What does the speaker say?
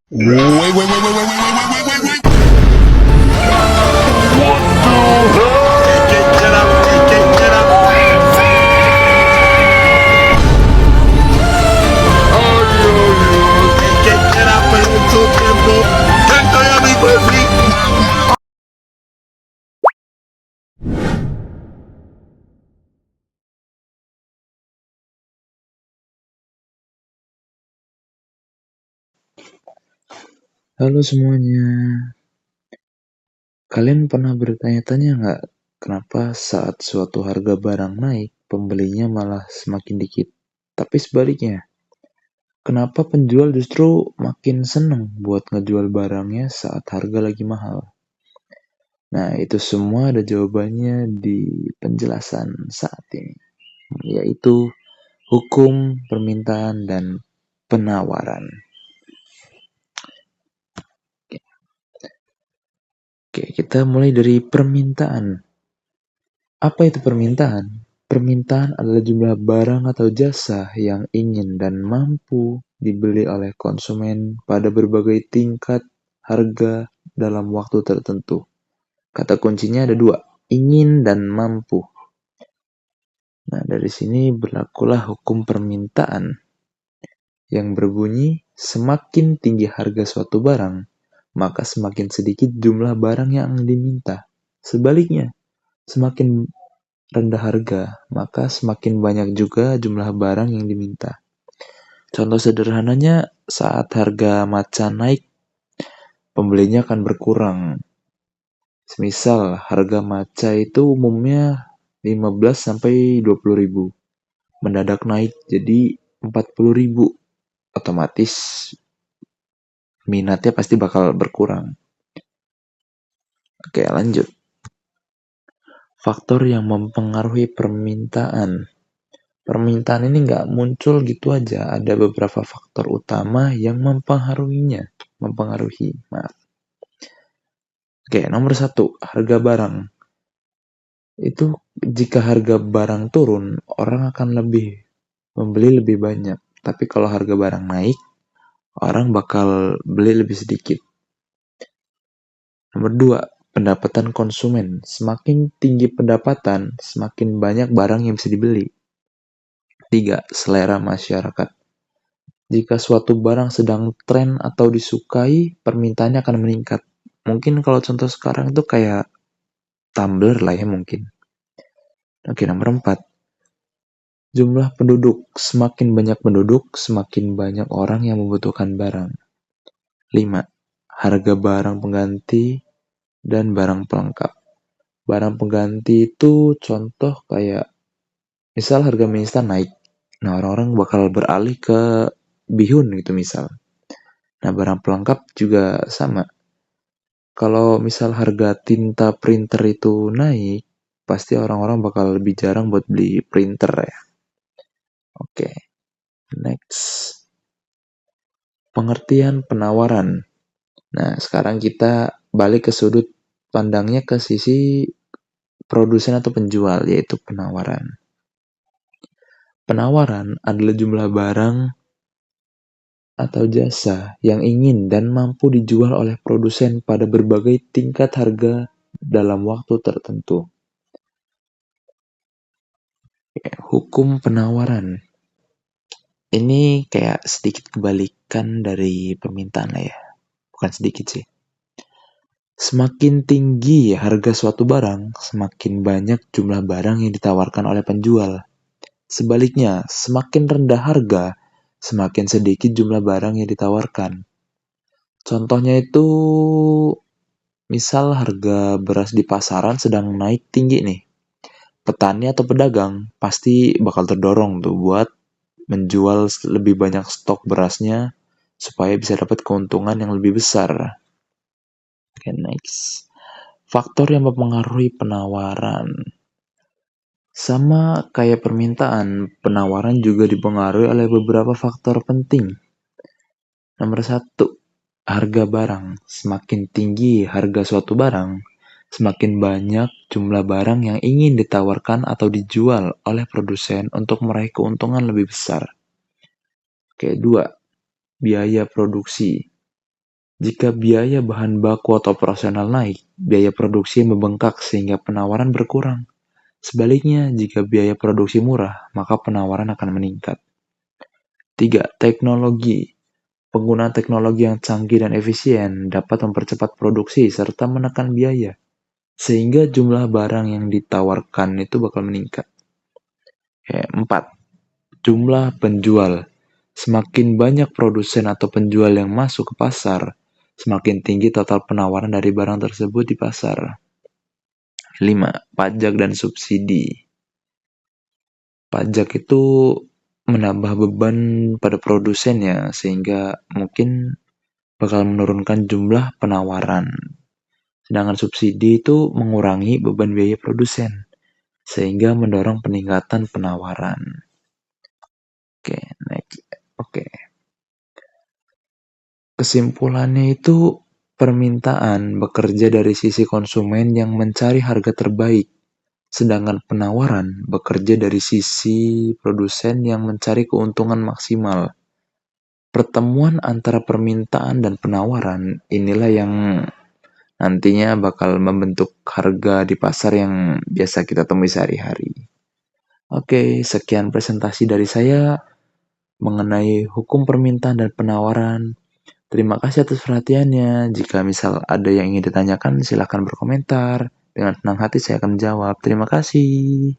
Wait, wait, wait, wait, wait, wait, wait, wait, wait, wait. Get up, get up. Get up en su tiempo. Estoy a mi perfil. Halo semuanya, kalian pernah bertanya-tanya nggak kenapa saat suatu harga barang naik, pembelinya malah semakin dikit? Tapi sebaliknya, kenapa penjual justru makin seneng buat ngejual barangnya saat harga lagi mahal? Nah, itu semua ada jawabannya di penjelasan saat ini, yaitu hukum permintaan dan penawaran. Oke, kita mulai dari permintaan. Apa itu permintaan? Permintaan adalah jumlah barang atau jasa yang ingin dan mampu dibeli oleh konsumen pada berbagai tingkat harga dalam waktu tertentu. Kata kuncinya ada dua, ingin dan mampu. Nah, dari sini berlakulah hukum permintaan yang berbunyi semakin tinggi harga suatu barang, maka semakin sedikit jumlah barang yang diminta. Sebaliknya, semakin rendah harga, maka semakin banyak juga jumlah barang yang diminta. Contoh sederhananya, saat harga macan naik, pembelinya akan berkurang. Semisal harga maca itu umumnya 15 sampai 20 ribu. Mendadak naik jadi 40 ribu. Otomatis minatnya pasti bakal berkurang. Oke, lanjut. Faktor yang mempengaruhi permintaan. Permintaan ini nggak muncul gitu aja, ada beberapa faktor utama yang mempengaruhi, maaf. Oke, nomor 1, harga barang. Itu jika harga barang turun, orang akan membeli lebih banyak. Tapi kalau harga barang naik, orang bakal beli lebih sedikit. Nomor 2, pendapatan konsumen. Semakin tinggi pendapatan, semakin banyak barang yang bisa dibeli. 3, selera masyarakat. Jika suatu barang sedang tren atau disukai, permintaannya akan meningkat. Mungkin kalau contoh sekarang itu kayak tumbler lah ya mungkin. Oke, nomor 4. Jumlah penduduk. Semakin banyak penduduk, semakin banyak orang yang membutuhkan barang. 5. Harga barang pengganti dan barang pelengkap. Barang pengganti itu contoh kayak misal harga mie instan naik. Nah, orang-orang bakal beralih ke bihun gitu misal. Nah, barang pelengkap juga sama. Kalau misal harga tinta printer itu naik, pasti orang-orang bakal lebih jarang buat beli printer ya. Oke, next. Pengertian penawaran. Nah, sekarang kita balik ke sudut pandangnya ke sisi produsen atau penjual, yaitu penawaran. Penawaran adalah jumlah barang atau jasa yang ingin dan mampu dijual oleh produsen pada berbagai tingkat harga dalam waktu tertentu. Hukum penawaran. Ini kayak sedikit kebalikan dari permintaan lah ya. Bukan sedikit sih. Semakin tinggi harga suatu barang, semakin banyak jumlah barang yang ditawarkan oleh penjual. Sebaliknya, semakin rendah harga, semakin sedikit jumlah barang yang ditawarkan. Contohnya itu, misal harga beras di pasaran sedang naik tinggi nih. Petani atau pedagang pasti bakal terdorong tuh buat menjual lebih banyak stok berasnya supaya bisa dapat keuntungan yang lebih besar. Oke, next. Faktor yang mempengaruhi penawaran. Sama kayak permintaan, penawaran juga dipengaruhi oleh beberapa faktor penting. Nomor 1, harga barang. Semakin tinggi harga suatu barang, semakin banyak jumlah barang yang ingin ditawarkan atau dijual oleh produsen untuk meraih keuntungan lebih besar. Oke, 2, biaya produksi. Jika biaya bahan baku atau operasional naik, biaya produksi membengkak sehingga penawaran berkurang. Sebaliknya, jika biaya produksi murah, maka penawaran akan meningkat. 3. Teknologi. Penggunaan teknologi yang canggih dan efisien dapat mempercepat produksi serta menekan biaya, sehingga jumlah barang yang ditawarkan itu bakal meningkat. 4. Jumlah penjual. Semakin banyak produsen atau penjual yang masuk ke pasar, semakin tinggi total penawaran dari barang tersebut di pasar. 5. Pajak dan subsidi. Pajak itu menambah beban pada produsen ya, sehingga mungkin bakal menurunkan jumlah penawaran. Sedangkan subsidi itu mengurangi beban biaya produsen, sehingga mendorong peningkatan penawaran. Oke, next. Oke. Kesimpulannya itu permintaan bekerja dari sisi konsumen yang mencari harga terbaik, sedangkan penawaran bekerja dari sisi produsen yang mencari keuntungan maksimal. Pertemuan antara permintaan dan penawaran inilah yang nantinya bakal membentuk harga di pasar yang biasa kita temui sehari-hari. Oke, sekian presentasi dari saya mengenai hukum permintaan dan penawaran. Terima kasih atas perhatiannya. Jika misal ada yang ingin ditanyakan, silahkan berkomentar. Dengan senang hati saya akan menjawab. Terima kasih.